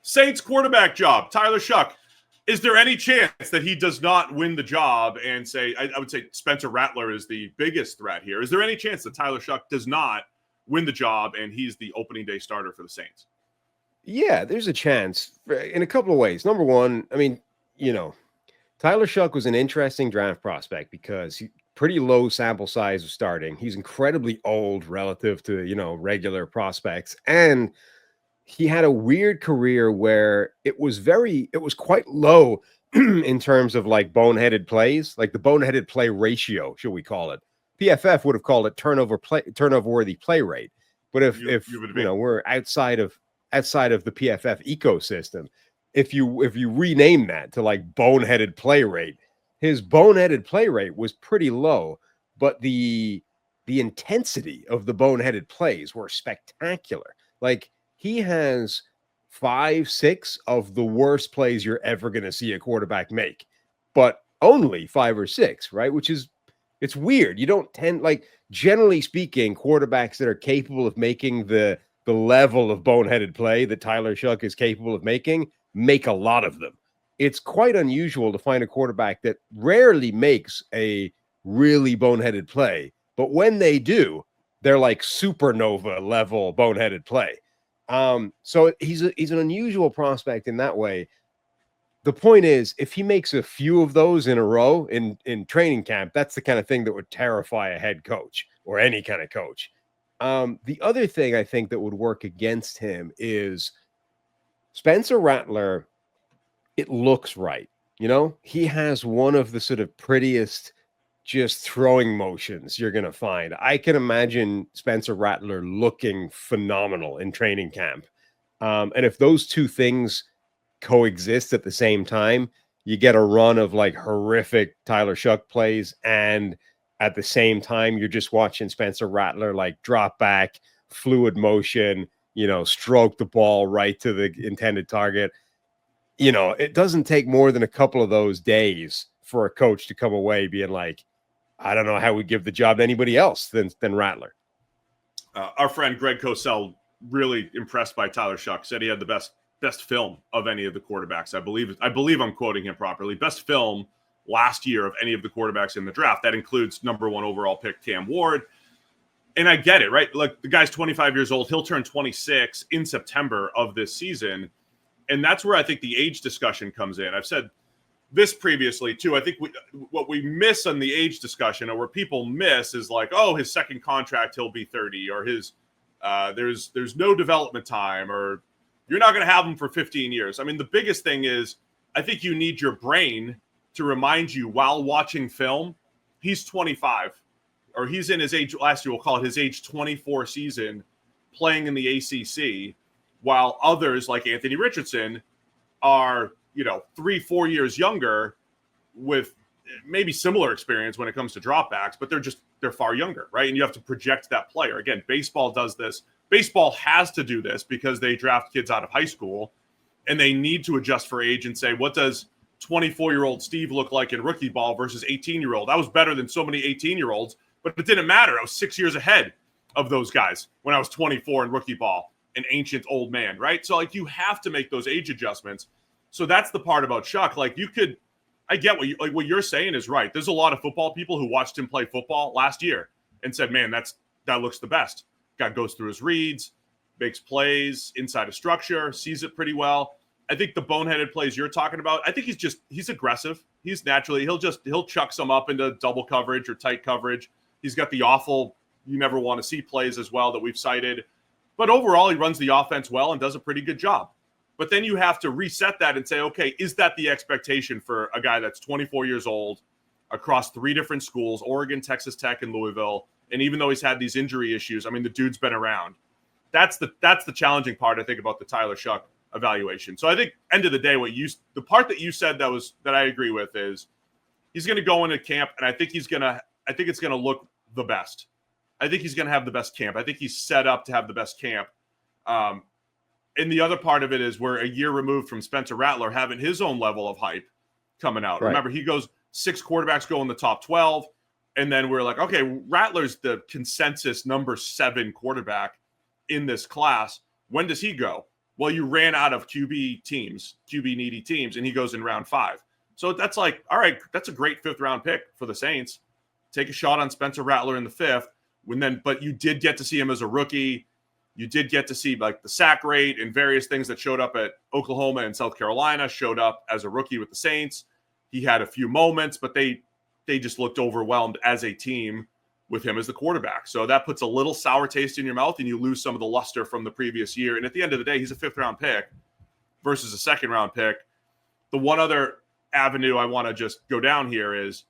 Saints quarterback job, Tyler Shough. Is there any chance that he does not win the job and say, I would say Spencer Rattler is the biggest threat here. Is there any chance that Tyler Shough does not win the job and he's the opening day starter for the Saints? Yeah, there's a chance in a couple of ways. Number one, I mean, Tyler Shough was an interesting draft prospect because he pretty low sample size of starting. He's incredibly old relative to, regular prospects. And he had a weird career where it was quite low in terms of like boneheaded plays, like the boneheaded play ratio, should we call it? PFF would have called it turnover worthy play rate. But if we're outside of the PFF ecosystem, if you rename that to like boneheaded play rate, his boneheaded play rate was pretty low, but the intensity of the boneheaded plays were spectacular. Like, he has 5-6 of the worst plays you're ever going to see a quarterback make, but only 5 or 6, right? It's weird. You don't tend, like, generally speaking, quarterbacks that are capable of making the level of boneheaded play that Tyler Shough is capable of making, make a lot of them. It's quite unusual to find a quarterback that rarely makes a really boneheaded play, but when they do, they're like supernova level boneheaded play. So he's an unusual prospect in that way. The point is, if he makes a few of those in a row in training camp, that's the kind of thing that would terrify a head coach or any kind of coach. The other thing I think that would work against him is Spencer Rattler. It looks right. He has one of the sort of prettiest just throwing motions you're going to find. I can imagine Spencer Rattler looking phenomenal in training camp. And if those two things coexist at the same time, you get a run of like horrific Tyler Shough plays. And at the same time, you're just watching Spencer Rattler like drop back, fluid motion, stroke the ball right to the intended target. It doesn't take more than a couple of those days for a coach to come away being like, I don't know how we give the job to anybody else than Rattler. Our friend Greg Cosell, really impressed by Tyler Shough, said he had the best film of any of the quarterbacks. I believe I'm quoting him properly. Best film last year of any of the quarterbacks in the draft. That includes number 1 overall pick Cam Ward. And I get it, right? Look, the guy's 25 years old. He'll turn 26 in September of this season. And that's where I think the age discussion comes in. I've said this previously too. I think what we miss on the age discussion, or where people miss, is like, oh, his second contract he'll be 30, or his there's no development time, or you're not going to have him for 15 years. I mean, the biggest thing is I think you need your brain to remind you while watching film, he's 25, or he's in his age, last year we'll call it his age 24 season, playing in the ACC, while others like Anthony Richardson are 3-4 years younger with maybe similar experience when it comes to dropbacks, but they're far younger, right? And you have to project that player. Again, baseball does this. Baseball has to do this because they draft kids out of high school and they need to adjust for age and say, what does 24-year-old Steve look like in rookie ball versus 18-year-old? I was better than so many 18-year-olds, but it didn't matter. I was 6 years ahead of those guys when I was 24 in rookie ball, an ancient old man, right? So like, you have to make those age adjustments. So that's the part about Shough. Like, I get what you're saying is right. There's a lot of football people who watched him play football last year and said, man, that looks the best. Guy goes through his reads, makes plays inside of structure, sees it pretty well. I think the boneheaded plays you're talking about, I think he's aggressive. He's naturally, he'll chuck some up into double coverage or tight coverage. He's got the awful, you never want to see plays as well that we've cited. But overall, he runs the offense well and does a pretty good job. But then you have to reset that and say, okay, is that the expectation for a guy that's 24 years old across 3 different schools, Oregon, Texas Tech, and Louisville? And even though he's had these injury issues, I mean, the dude's been around. That's the challenging part, I think, about the Tyler Shough evaluation. So I think, end of the day, the part that you said that I agree with is he's going to go into camp, and I think it's going to look the best. I think he's going to have the best camp. I think he's set up to have the best camp. And the other part of it is we're a year removed from Spencer Rattler having his own level of hype coming out. Right. Remember, he goes 6 quarterbacks go in the top 12. And then we're like, okay, Rattler's the consensus number 7 quarterback in this class. When does he go? Well, you ran out of QB needy teams, and he goes in round 5. So that's like, all right, that's a great 5th round pick for the Saints. Take a shot on Spencer Rattler in the 5th. But you did get to see him as a rookie. You did get to see like the sack rate and various things that showed up at Oklahoma and South Carolina, showed up as a rookie with the Saints. He had a few moments, but they just looked overwhelmed as a team with him as the quarterback. So that puts a little sour taste in your mouth, and you lose some of the luster from the previous year. And at the end of the day, he's a 5th round pick versus a 2nd round pick. The one other avenue I want to just go down here is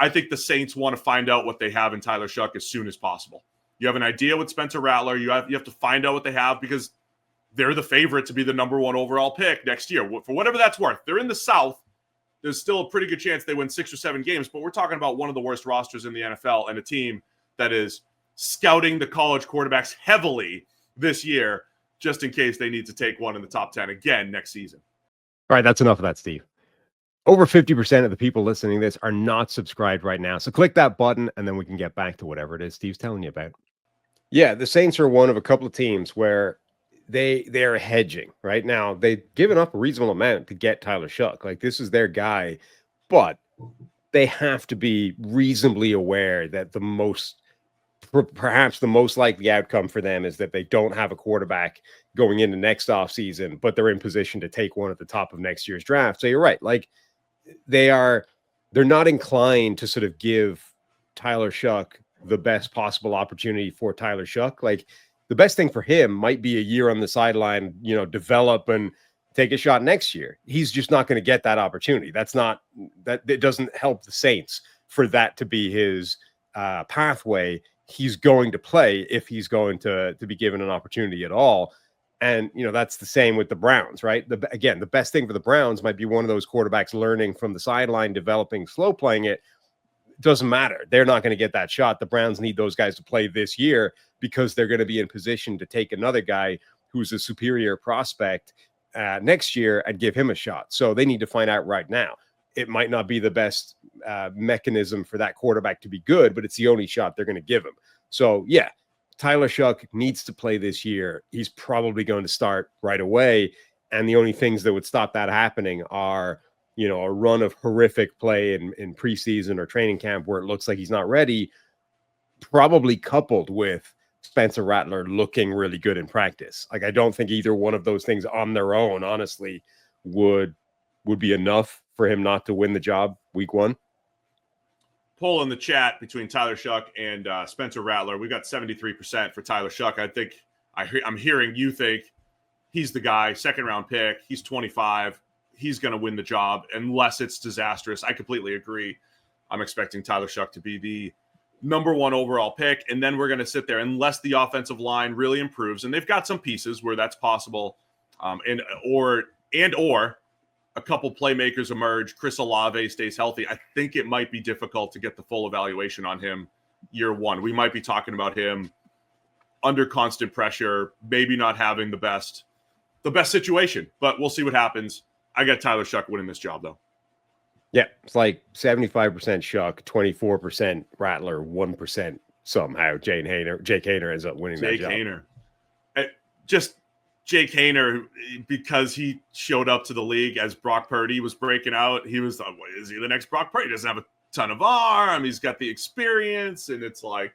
I think the Saints want to find out what they have in Tyler Shough as soon as possible. You have an idea with Spencer Rattler. You have to find out what they have because they're the favorite to be the number 1 overall pick next year. For whatever that's worth, they're in the South. There's still a pretty good chance they win 6 or 7 games, but we're talking about one of the worst rosters in the NFL and a team that is scouting the college quarterbacks heavily this year, just in case they need to take one in the top 10 again next season. All right, that's enough of that, Steve. Over 50% of the people listening to this are not subscribed right now. So click that button, and then we can get back to whatever it is Steve's telling you about. Yeah, the Saints are one of a couple of teams where they're hedging right now. They've given up a reasonable amount to get Tyler Shough. Like, this is their guy, but they have to be reasonably aware that perhaps the most likely outcome for them is that they don't have a quarterback going into next offseason, but they're in position to take one at the top of next year's draft. So you're right. Like, they're not inclined to sort of give Tyler Shough the best possible opportunity for Tyler Shough. Like, the best thing for him might be a year on the sideline, develop and take a shot next year. He's just not going to get that opportunity. It doesn't help the Saints for that to be his pathway. He's going to play if he's going to be given an opportunity at all. And, that's the same with the Browns, right? The best thing for the Browns might be one of those quarterbacks learning from the sideline, developing, slow playing it. Doesn't matter. They're not going to get that shot. The Browns need those guys to play this year because they're going to be in position to take another guy who's a superior prospect next year and give him a shot. So they need to find out right now. It might not be the best mechanism for that quarterback to be good, but it's the only shot they're going to give him. So, yeah, Tyler Shough needs to play this year. He's probably going to start right away. And the only things that would stop that happening are, a run of horrific play in preseason or training camp where it looks like he's not ready, probably coupled with Spencer Rattler looking really good in practice. Like, I don't think either one of those things on their own, honestly, would be enough for him not to win the job week 1. Poll in the chat between Tyler Shough and Spencer Rattler. We got 73% for Tyler Shough. I think I'm hearing you think he's the guy, 2nd round pick. He's 25. He's going to win the job unless it's disastrous. I completely agree. I'm expecting Tyler Shough to be the number 1 overall pick. And then we're going to sit there unless the offensive line really improves. And they've got some pieces where that's possible. Or a couple playmakers emerge. Chris Olave stays healthy. I think it might be difficult to get the full evaluation on him year 1. We might be talking about him under constant pressure, maybe not having the best situation, but we'll see what happens. I got Tyler Shough winning this job, though. Yeah, it's like 75% Shough, 24% Rattler, 1% somehow Jake Haener ends up winning that job. Jake Haener. Jake Haener, because he showed up to the league as Brock Purdy was breaking out. He was, is he the next Brock Purdy? He doesn't have a ton of arm. He's got the experience. And it's like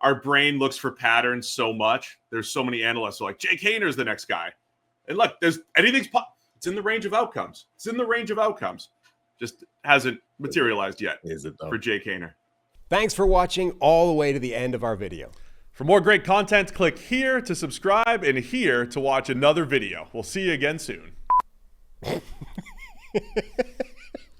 our brain looks for patterns so much. There's so many analysts who are like, Jake Haener's the next guy. And look, it's in the range of outcomes. Just hasn't materialized yet. Is it though? For Jake Haener. Thanks for watching all the way to the end of our video. For more great content, click here to subscribe and here to watch another video. We'll see you again soon.